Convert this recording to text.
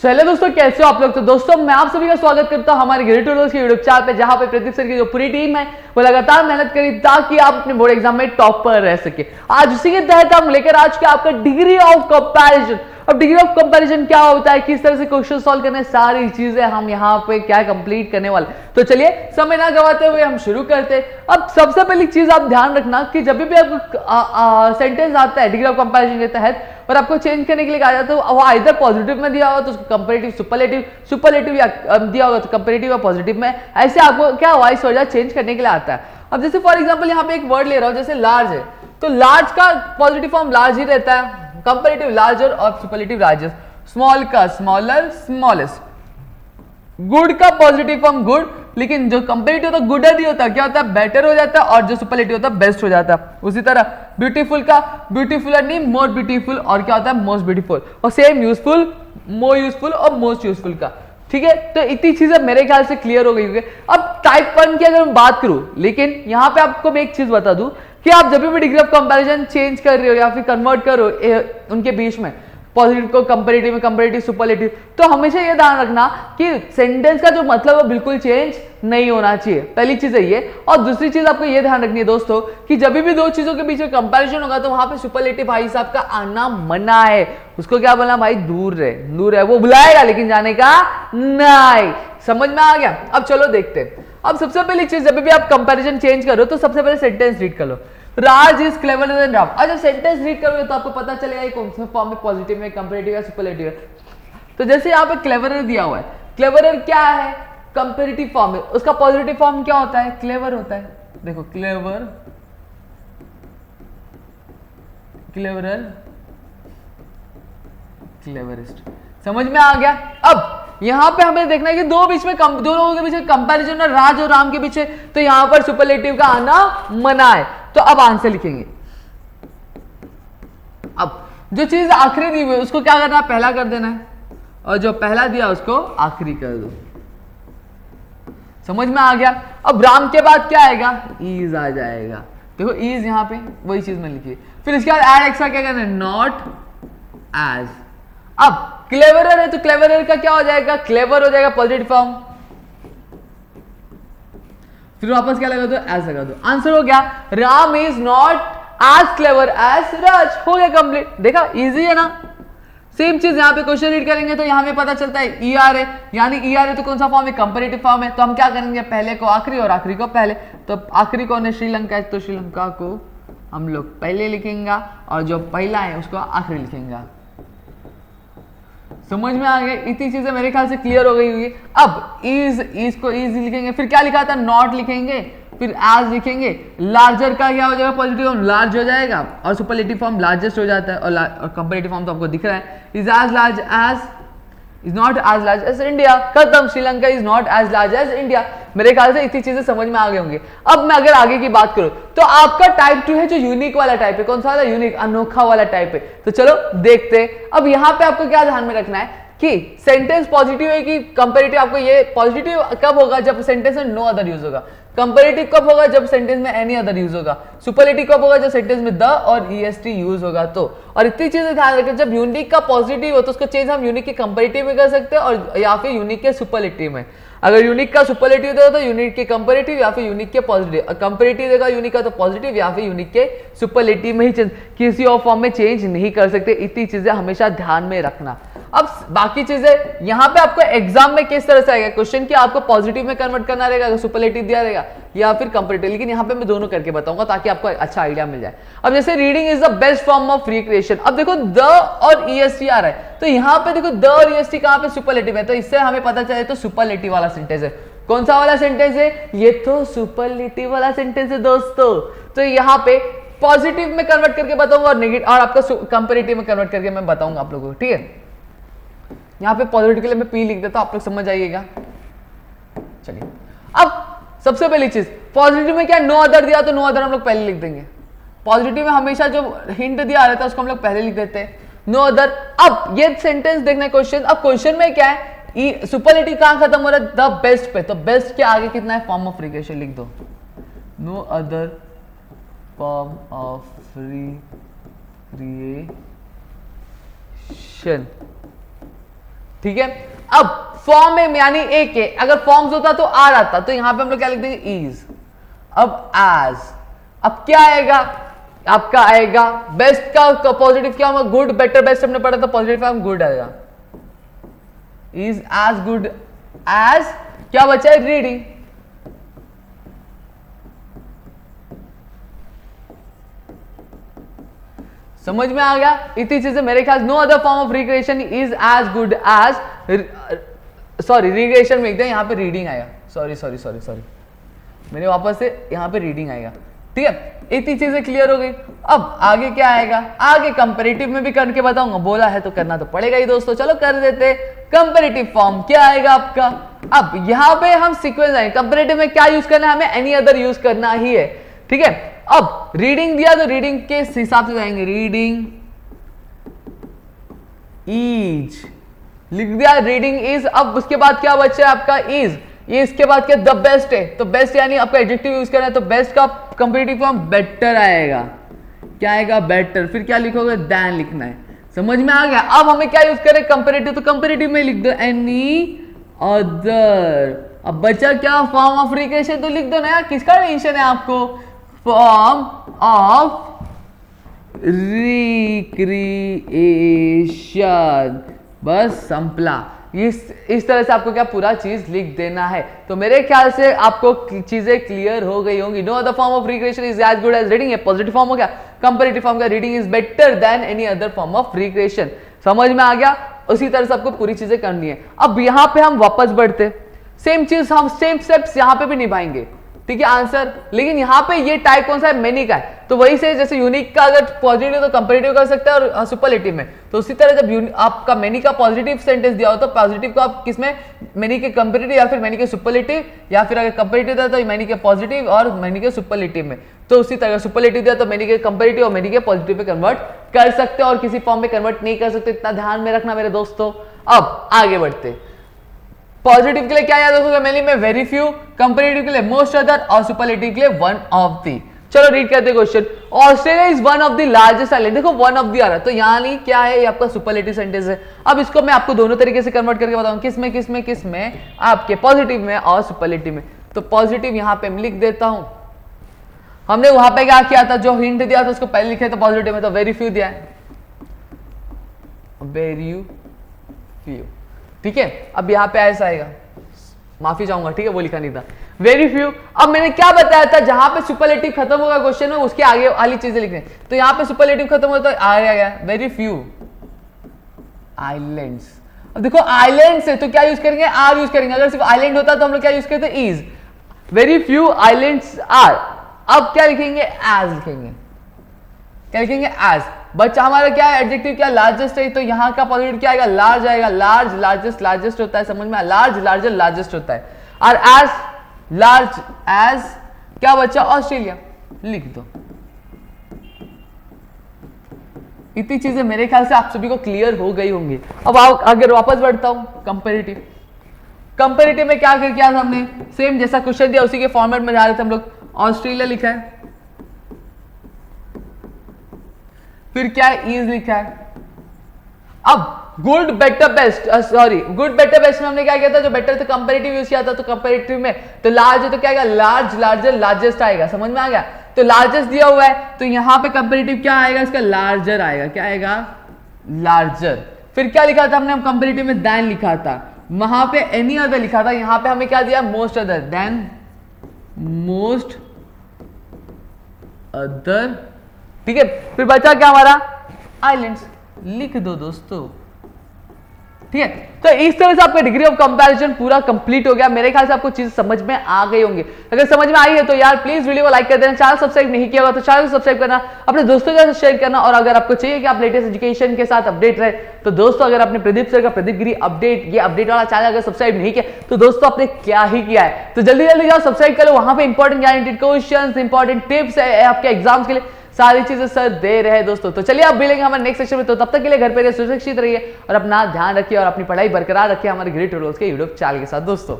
Hello दोस्तों, कैसे हो आप लोग। तो दोस्तों मैं आप सभी का स्वागत करता हूं हमारे ग्रेड ट्यूटोरियल्स के यूट्यूब चैनल पे, जहां पे प्रदीप सर की जो पूरी टीम है वो लगातार मेहनत करी ताकि आप अपने बोर्ड एग्जाम में टॉप पर रह सके। आज उसी के तहत हम लेकर आज के आपका डिग्री ऑफ कंपैरिजन। अब डिग्री ऑफ कंपैरिजन क्या होता है, किस तरह से क्वेश्चन सॉल्व करने, सारी चीजें हम यहाँ पे क्या कंप्लीट करने वाले। तो चलिए समय ना गवाते हुए हम शुरू करते हैं। अब सबसे पहली चीज आप ध्यान रखना कि जब भी आपको सेंटेंस आता है डिग्री ऑफ कंपैरिजन के तहत और आपको चेंज करने के लिए कहा जाता है, तो वो आइदर पॉजिटिव में दिया होगा तो उसको कंपैरेटिव सुपरलेटिव या दिया होगा तो कंपैरेटिव या पॉजिटिव में, ऐसे आपको क्या वाइस वर्ड चेंज करने के लिए आता है। अब जैसे फॉर एग्जांपल यहाँ पे एक वर्ड ले रहा हूं, जैसे लार्ज है, तो लार्ज का पॉजिटिव फॉर्म लार्ज ही रहता है, कंपैरेटिव लार्जर और सुपरलेटिव लार्जेस्ट, स्मॉल का स्मॉलर स्मॉलेस्ट, गुड का पॉजिटिव फॉर्म गुड, लेकिन जो कंपैरेटिव होता है गुडर नहीं होता, क्या होता है बेटर हो जाता है, और जो सुपरलेटिव होता है बेस्ट हो जाता है। उसी तरह ब्यूटीफुल का ब्यूटीफुल नहीं मोर ब्यूटीफुल, और क्या होता है मोस्ट ब्यूटीफुल, और सेम यूजफुल मोर यूजफुल और मोस्ट यूजफुल का। ठीक है, तो इतनी चीजें मेरे ख्याल से क्लियर हो गई होगी। अब टाइप 1 की अगर मैं बात करूं, लेकिन यहां पे आपको मैं एक चीज बता दूं कि आप जब भी डिग्री ऑफ कंपैरिजन चेंज कर रहे हो या फिर कन्वर्ट कर रहे हो उनके बीच में, पॉजिटिव को कंपैरेटिव में, कंपैरेटिव सुपरलेटिव, तो हमेशा ये ध्यान रखना कि सेंटेंस का जो मतलब है बिल्कुल चेंज नहीं होना चाहिए। पहली चीज है ये। और दूसरी चीज आपको ये ध्यान रखनी है दोस्तों कि जब भी दो चीजों के बीच में कंपैरिजन होगा तो वहां पे सुपरलेटिव भाई साहब का आना मना है। उसको क्या बोलना भाई, दूर है, वो बुलाएगा लेकिन जाने का नहीं। समझ में आ गया। अब चलो देखते हैं। अब सबसे पहली चीज, जब भी आप कंपैरिजन चेंज करो तो सबसे पहले सेंटेंस रीड कर लो, राज इज क्लेवर देन राम। और जब सेंटेंस रीड करोगे तो आपको पता चलेगा कौन से फॉर्म में पॉजिटिव में, कंपैरेटिव या सुपरलेटिव है। तो जैसे यहाँ पे क्लेवरर दिया हुआ है, क्लेवरर क्या है, कंपैरेटिव फॉर्म है, उसका पॉजिटिव फॉर्म क्या होता है, क्लेवर होता है। देखो क्लेवर, क्लेवरर, क्लेवरिस्ट। समझ में आ गया। अब यहां पे हमें देखना है कि दो लोगों के बीच में कंपैरिजन है, राज और राम के बीच है, तो यहां पर सुपरलेटिव का आना मना है। तो अब आंसर लिखेंगे। अब जो चीज आखिरी दी हुई है उसको क्या करना है, पहला कर देना है, और जो पहला दिया उसको आखिरी कर दो। समझ में आ गया। अब राम के बाद क्या आएगा, ईज आ जाएगा। देखो ईज यहां पे वही चीज में लिखी। फिर इसके बाद एड एक्स्ट्रा क्या करना है, नॉट एज। अब क्लेवरर है तो क्लेवरर का क्या हो जाएगा, क्लेवर हो जाएगा पॉजिटिव फॉर्म। फिर वापस क्या लगा दो, एज लगा दो। आंसर हो गया, Ram is not as clever as Raj. हो गया कंप्लीट। देखा इजी है ना। सेम चीज यहाँ पे क्वेश्चन रीड करेंगे तो यहाँ पे पता चलता है ई आर है, यानी ई आर है तो कौन सा फॉर्म है, कंपैरेटिव फॉर्म है। तो हम क्या करेंगे, पहले को आखिरी और आखिरी को पहले। तो आखिरी कौन है, श्रीलंका है, तो श्रीलंका को हम लोग पहले लिखेंगे और जो पहला है उसको आखिरी लिखेंगे। समझ में आ गए। इतनी चीजें मेरे ख्याल से क्लियर हो गई होगी। अब इज को इज लिखेंगे, फिर क्या लिखा था, नॉट लिखेंगे, फिर एज लिखेंगे। लार्जर का क्या हो जाएगा, पॉजिटिव फॉर्म लार्ज हो जाएगा, और सुपरलेटिव फॉर्म लार्जेस्ट हो जाता है, और कंपैरेटिव फॉर्म तो आपको दिख रहा है, is as large as, is not as large as India. खत्म, Sri Lanka is not as large as India. मेरे ख्याल से इतनी चीजें समझ में आ गई होंगी। अब मैं अगर आगे की बात करूं तो आपका टाइप 2 है जो यूनिक वाला टाइप है। कौन सा वाला, यूनिक, अनोखा वाला टाइप है। तो चलो देखते हैं। अब यहां पे आपको क्या ध्यान में रखना है कि सेंटेंस पॉजिटिव है कि कंपैरेटिव। आपको ये पॉजिटिव कब होगा, जब सेंटेंस में नो अदर यूज होगा। कंपैरेटिव कब होगा, जब सेंटेंस में एनी अदर यूज होगा। सुपरलेटिव कब होगा, जब सेंटेंस में द और ईएसटी यूज होगा। तो और इतनी चीजें ध्यान रखें, जब यूनिक का पॉजिटिव हो तो उसको चेंज हम यूनिक के कंपैरेटिव में कर सकते हैं, और या फिर यूनिक के सुपरलेटिव में। अगर यूनिक का सुपरलेटिव देगा तो यूनिक के कंपैरेटिव या फिर यूनिक के पॉजिटिव, कंपैरेटिव देगा यूनिक का तो पॉजिटिव या फिर यूनिक के सुपरलेटिव में ही चेंज, किसी और फॉर्म में चेंज नहीं कर सकते। इतनी चीजें हमेशा ध्यान में रखना। अब बाकी चीजें यहां पे आपको एग्जाम में किस तरह से आएगा क्वेश्चन कि आपको पॉजिटिव में कन्वर्ट करना रहेगा, अगर सुपरलेटिव दिया रहेगा, या फिर कंपैरेटिव। लेकिन यहां पे मैं दोनों करके बताऊंगा ताकि आपको अच्छा आइडिया मिल जाए। अब जैसे reading is the best form of recreation. अब देखो द और ईएसटी आ रहा है, तो यहां पे देखो द और ईएसटी कहां पे, सुपरलेटिव है, तो इससे हमें पता चले तो सुपरलेटिव वाला सेंटेंस है। कौन सा वाला सेंटेंस है, ये तो सुपरलेटिव वाला सेंटेंस है दोस्तों। तो यहां पे पॉजिटिव में कन्वर्ट करके बताऊंगा और नेगेटिव, और आपका कंपैरेटिव में कन्वर्ट करके मैं बताऊंगा आप लोगों को। ठीक है, यहां पे पॉजिटिव के लिए मैं पी लिख देता हूं, आप लोग समझ आइएगा। चलिए, अब सबसे पहली चीज, पॉजिटिव में क्या नो अदर दिया तो नो अदर हम लोग पहले लिख देंगे। पॉजिटिव में हमेशा जो हिंट दिया रहता है उसको हम लोग पहले लिख देते हैं, नो अदर। अब ये सेंटेंस देखना है क्वेश्चन। अब क्वेश्चन में क्या है, सुपरलेटिव कहां खत्म हो रहा है, द बेस्ट पे, तो बेस्ट के आगे कितना है, फॉर्म ऑफ रिक्रिएशन लिख दो, no other form of recreation. ठीक है। अब फॉर्म में यानी एक है, अगर फॉर्म्स होता तो आर आता, तो यहां पे हम लोग क्या लिख देंगे इज। अब एज, अब क्या आएगा आपका, आएगा बेस्ट का पॉजिटिव क्या होगा, गुड, बेटर, बेस्ट हमने पढ़ा था, पॉजिटिव फॉर्म गुड आएगा, इज एज गुड एज क्या बचा है, रीडिंग। समझ में आ गया इतनी चीजें मेरे ख्याल, no other form of recreation is as good as, sorry recreation में एकदम यहां पे रीडिंग आएगा, सॉरी मैंने वापस से यहां पे रीडिंग आएगा, ठीक है। इतनी चीजें क्लियर हो गई। अब आगे क्या आएगा, आगे कंपैरेटिव में भी करके बताऊंगा, बोला है तो करना तो पड़ेगा ही दोस्तों, चलो कर देते। कंपैरेटिव फॉर्म क्या आएगा आपका, अब यहां पे हम सीक्वेंस आएंगे, कंपैरेटिव में क्या यूज करना है हमें, एनी अदर यूज करना ही है, ठीक है। अब रीडिंग दिया तो रीडिंग के हिसाब से जाएंगे, रीडिंग इज लिख दिया, रीडिंग इज। अब उसके बाद क्या बचा है आपका, इज, ये इसके बाद क्या, द बेस्ट है, तो बेस्ट यानी आपका एडजेक्टिव यूज करना है, तो बेस्ट का कंपैरेटिव फॉर्म बेटर आएगा, क्या आएगा, बेटर। फिर क्या लिखोगे, देन लिखना है, समझ में आ गया। अब हमें क्या यूज करें, कंपैरेटिव, तो कंपैरेटिव में लिख दो एनी अदर। अब बचा क्या, फॉर्म ऑफ रिक्रिएशन, तो लिख दो ना यार, किसका टेंशन है आपको, फॉर्म ऑफ रिक्रिएशन, बस संपला। इस तरह से आपको क्या पूरा चीज लिख देना है। तो मेरे ख्याल से आपको चीजें क्लियर हो गई होंगी। No other form of recreation is as good as reading, positive form हो गया, कंपैरेटिव फॉर्म का reading is better than any other form of recreation, समझ में आ गया। उसी तरह से आपको पूरी चीजें करनी है। अब यहां पे हम वापस बढ़ते, सेम चीज हम सेम स्टेप्स यहां पे भी निभाएंगे, ठीक है आंसर। लेकिन यहां पे ये टाइप कौन सा है, मेनी का है, तो वही से जैसे यूनिक का अगर पॉजिटिव तो कंपैरेटिव कर सकते हैं और सुपरलेटिव में, तो उसी तरह जब आपका मेनी का पॉजिटिव सेंटेंस दिया हो तो पॉजिटिव को आप किसमें, मेनी के कंपैरेटिव या फिर मेनी के सुपरलेटिव, या फिर अगर कंपैरेटिव था तो मेनी के पॉजिटिव और मेनी के सुपरलेटिव में, तो उसी तरह सुपरलेटिव दिया तो मेनी के कंपैरेटिव और मेनी के पॉजिटिव पे कन्वर्ट कर सकते हो और किसी फॉर्म में कन्वर्ट नहीं कर सकते, इतना ध्यान में रखना मेरे दोस्तों। अब आगे बढ़ते, पॉजिटिव के लिए क्या याद रखोगे, मेनली में वेरी फ्यू, कंपैरेटिव के लिए मोस्ट अदर और सुपरलेटिव के लिए वन ऑफ दी। चलो रीड करते question, Australia is one of the largest island, देखो वन ऑफ दी आ रहा है, तो यानी क्या है, ये आपका सुपरलेटिव सेंटेंस है। अब इसको मैं आपको दोनों तरीके से कन्वर्ट करके बताऊं, किसमें आपके पॉजिटिव में और सुपरलेटिव में। तो पॉजिटिव यहां पे मैं लिख देता हूं, हमने वहां पे क्या किया था, जो हिंट दिया था उसको पहले लिखे तो पॉजिटिव में, तो वेरी फ्यू दिया है, वेरी फ्यू, ठीक है। अब यहां पे ऐसा आएगा, माफी चाहूंगा, ठीक है वो लिखा नहीं था, वेरी फ्यू। अब मैंने क्या बताया था, जहां पे सुपरलेटिव खत्म होगा क्वेश्चन में उसके आगे वाली चीजें लिखने, तो यहां पे सुपरलेटिव खत्म होता तो आ गया वेरी फ्यू आइलैंड्स। अब देखो आइलैंड्स है तो क्या यूज करेंगे, आर यूज करेंगे, अगर सिर्फ आइलैंड होता तो हम लोग क्या यूज करते, is. Very few islands are, अब क्या लिखेंगे, एज लिखेंगे, क्या लिखेंगे, एज। बच्चा हमारा क्या है, एडजेक्टिव क्या, लार्जेस्ट है, तो यहाँ का पॉजिटिव क्या आएगा, लार्ज आएगा, लार्ज, लार्जेस्ट, लार्जेस्ट होता है, समझ में, लार्ज, लार्जर, लार्जेस्ट होता है, और एज, लार्ज एज क्या बच्चा, ऑस्ट्रेलिया लिख दो। इतनी चीजें मेरे ख्याल से आप सभी को क्लियर हो गई होंगी। अब अगर वापस बढ़ता हूं, कंपैरेटिव, कंपैरेटिव में क्या किया था हमने, सेम जैसा क्वेश्चन दिया उसी के फॉर्मेट में जा रहे थे हम लोग, ऑस्ट्रेलिया लिखा है, फिर क्या है, इज लिखा है। अब good better best, sorry good better best में हमने क्या किया था, जो बेटर था कंपैरेटिव यूज किया था, तो कंपैरेटिव में तो लार्ज है तो क्या आएगा, लार्ज, लार्जर, लार्जेस्ट आएगा, समझ में आ गया। तो लार्जेस्ट दिया हुआ है तो यहां पे कंपैरेटिव क्या आएगा, इसका लार्जर आएगा, क्या आएगा, लार्जर। फिर क्या लिखा था हमने, कंपैरेटिव में देन लिखा था, वहां पे एनी अदर लिखा था, यहां पे हमें क्या दिया, most other, then most other, ठीक है। फिर बचा क्या हमारा, आइलैंड्स, लिख दो दोस्तों, ठीक है। तो इस तरह से आपका डिग्री ऑफ कंपैरिजन पूरा कंप्लीट हो गया। मेरे ख्याल से आपको चीज समझ में आ गई होंगी। अगर समझ में आई है तो यार प्लीज वीडियो को लाइक कर देना, चैनल सब्सक्राइब नहीं किया होगा तो चैनल को सब्सक्राइब करना, अपने दोस्तों के साथ शेयर करना, और अगर आपको चाहिए कि आप लेटेस्ट एजुकेशन के साथ अपडेट रहे तो दोस्तों अगर आपने प्रदीप सर का प्रदीप गिरी अपडेट, ये अपडेट वाला चैनल अगर सब्सक्राइब नहीं किया तो दोस्तों आपने क्या ही किया है, तो जल्दी जल्दी जाओ सब्सक्राइब करो। वहां पे important guaranteed questions, important tips है आपके एग्जाम्स के लिए, सारी चीजें सर दे रहे हैं दोस्तों। तो चलिए आप मिलेंगे हमारे नेक्स्ट सेक्शन में, तो तब तक के लिए घर पे रहिए, सुरक्षित रहिए और अपना ध्यान रखिए और अपनी पढ़ाई बरकरार रखिए हमारे ग्रेट रूल्स के यूट्यूब चैनल के साथ दोस्तों।